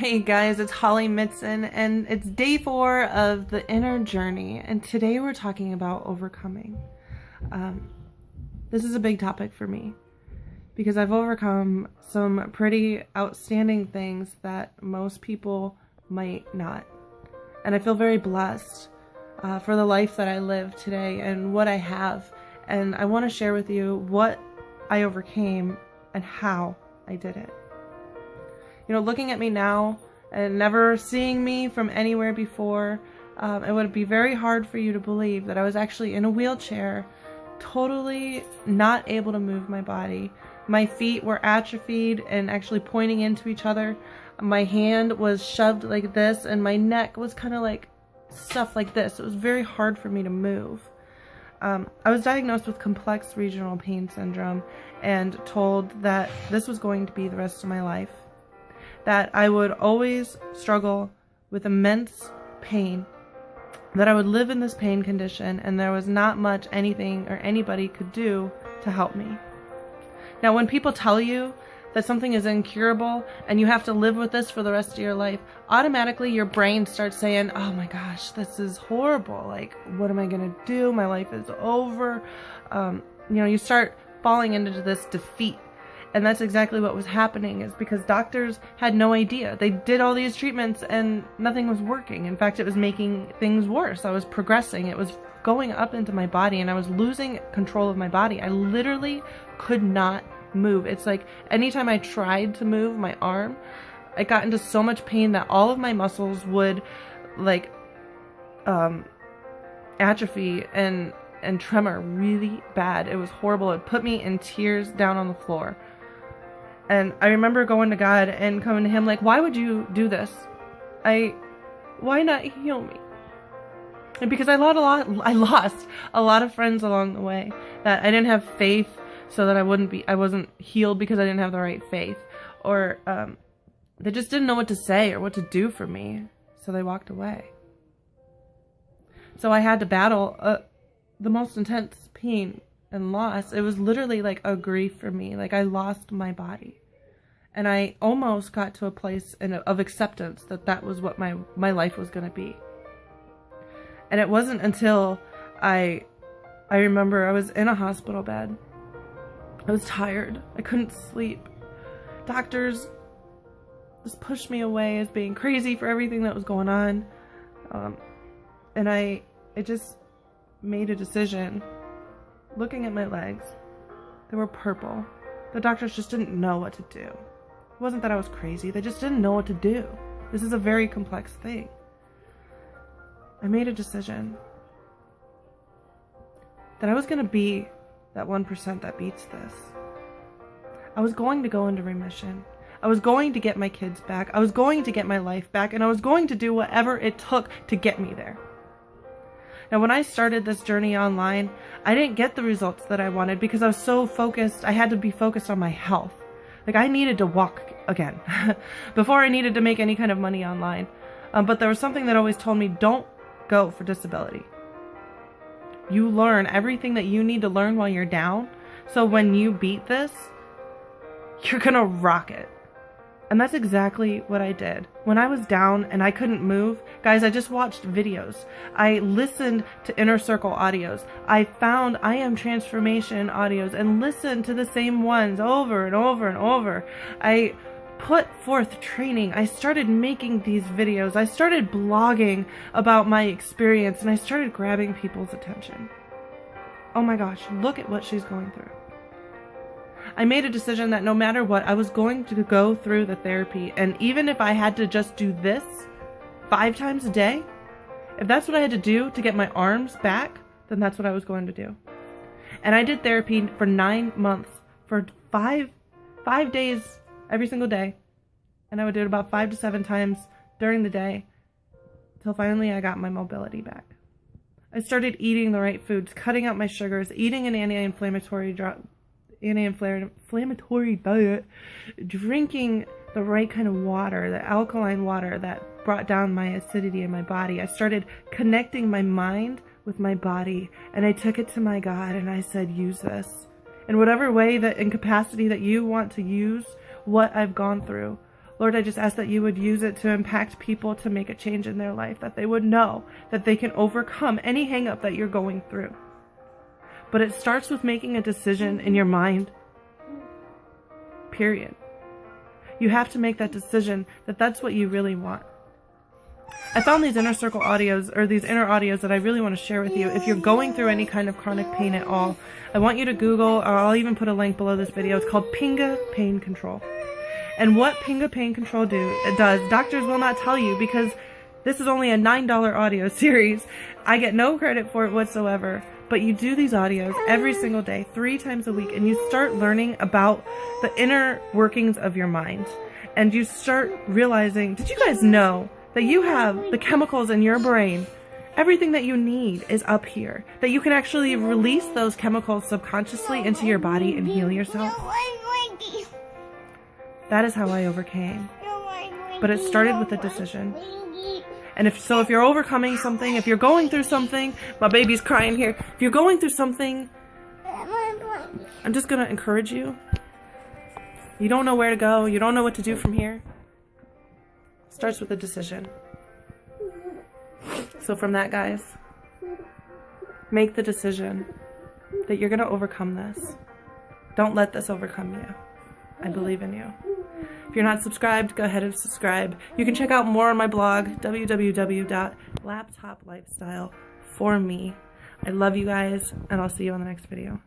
Hey guys, it's Holly Mitson, and it's day 4 of the inner journey, and today we're talking about overcoming. This is a big topic for me because I've overcome some pretty outstanding things that most people might not, and I feel very blessed for the life that I live today and what I have, and I want to share with you what I overcame and how I did it. You know, looking at me now and never seeing me from anywhere before, it would be very hard for you to believe that I was actually in a wheelchair, totally not able to move my body. My feet were atrophied and actually pointing into each other. My hand was shoved like this, and my neck was kind of like stuff like this. It was very hard for me to move. I was diagnosed with complex regional pain syndrome and told that this was going to be the rest of my life. That I would always struggle with immense pain, that I would live in this pain condition, and there was not much anything or anybody could do to help me. Now, when people tell you that something is incurable and you have to live with this for the rest of your life, automatically your brain starts saying, oh my gosh, this is horrible. Like, what am I gonna do? My life is over. You start falling into this defeat. And that's exactly what was happening, is because doctors had no idea. They did all these treatments and nothing was working. In fact, it was making things worse. I was progressing. It was going up into my body and I was losing control of my body. I literally could not move. It's like anytime I tried to move my arm, I got into so much pain that all of my muscles would like atrophy and tremor really bad. It was horrible. It put me in tears down on the floor. And I remember going to God and coming to him like, why would you do this? Why not heal me? And because I lost a lot of friends along the way, that I didn't have faith, so that I wasn't healed because I didn't have the right faith, or they just didn't know what to say or what to do for me, so they walked away. So I had to battle the most intense pain and loss. It was literally like a grief for me. Like, I lost my body. And I almost got to a place of acceptance that was what my life was going to be. And it wasn't until I remember I was in a hospital bed. I was tired. I couldn't sleep. Doctors just pushed me away as being crazy for everything that was going on. And I just made a decision. Looking at my legs, they were purple. The doctors just didn't know what to do. It wasn't that I was crazy, they just didn't know what to do. This is a very complex thing. I made a decision that I was going to be that 1% that beats this. I was going to go into remission. I was going to get my kids back. I was going to get my life back, and I was going to do whatever it took to get me there. Now, when I started this journey online, I didn't get the results that I wanted because I was so focused. I had to be focused on my health. Like, I needed to walk again before I needed to make any kind of money online. But there was something that always told me, don't go for disability. You learn everything that you need to learn while you're down. So when you beat this, you're gonna rock it. And that's exactly what I did. When I was down and I couldn't move, guys, I just watched videos. I listened to Inner Circle audios. I found I Am Transformation audios and listened to the same ones over and over and over. I put forth training. I started making these videos. I started blogging about my experience, and I started grabbing people's attention. Oh my gosh, look at what she's going through. I made a decision that no matter what, I was going to go through the therapy. And even if I had to just do this 5 times a day, if that's what I had to do to get my arms back, then that's what I was going to do. And I did therapy for 9 months, for five days every single day. And I would do it about 5 to 7 times during the day, till finally I got my mobility back. I started eating the right foods, cutting out my sugars, eating an anti-inflammatory diet, drinking the right kind of water, the alkaline water that brought down my acidity in my body. I started connecting my mind with my body, and I took it to my God and I said, use this. In whatever way that in capacity that you want to use what I've gone through, Lord, I just ask that you would use it to impact people, to make a change in their life, that they would know that they can overcome any hang-up that you're going through. But it starts with making a decision in your mind. Period. You have to make that decision that that's what you really want. I found these inner circle audios, or these inner audios, that I really want to share with you. If you're going through any kind of chronic pain at all, I want you to Google, or I'll even put a link below this video. It's called Pinga Pain Control. And what Pinga Pain Control does, doctors will not tell you, because this is only a $9 audio series. I get no credit for it whatsoever. But you do these audios every single day, 3 times a week, and you start learning about the inner workings of your mind. And you start realizing, did you guys know that you have the chemicals in your brain? Everything that you need is up here. That you can actually release those chemicals subconsciously into your body and heal yourself. That is how I overcame. But it started with a decision. And if you're overcoming something, if you're going through something, my baby's crying here. If you're going through something, I'm just going to encourage you. You don't know where to go. You don't know what to do from here. It starts with a decision. So from that, guys, make the decision that you're going to overcome this. Don't let this overcome you. I believe in you. If you're not subscribed, go ahead and subscribe. You can check out more on my blog, www.laptoplifestyle for me. I love you guys, and I'll see you on the next video.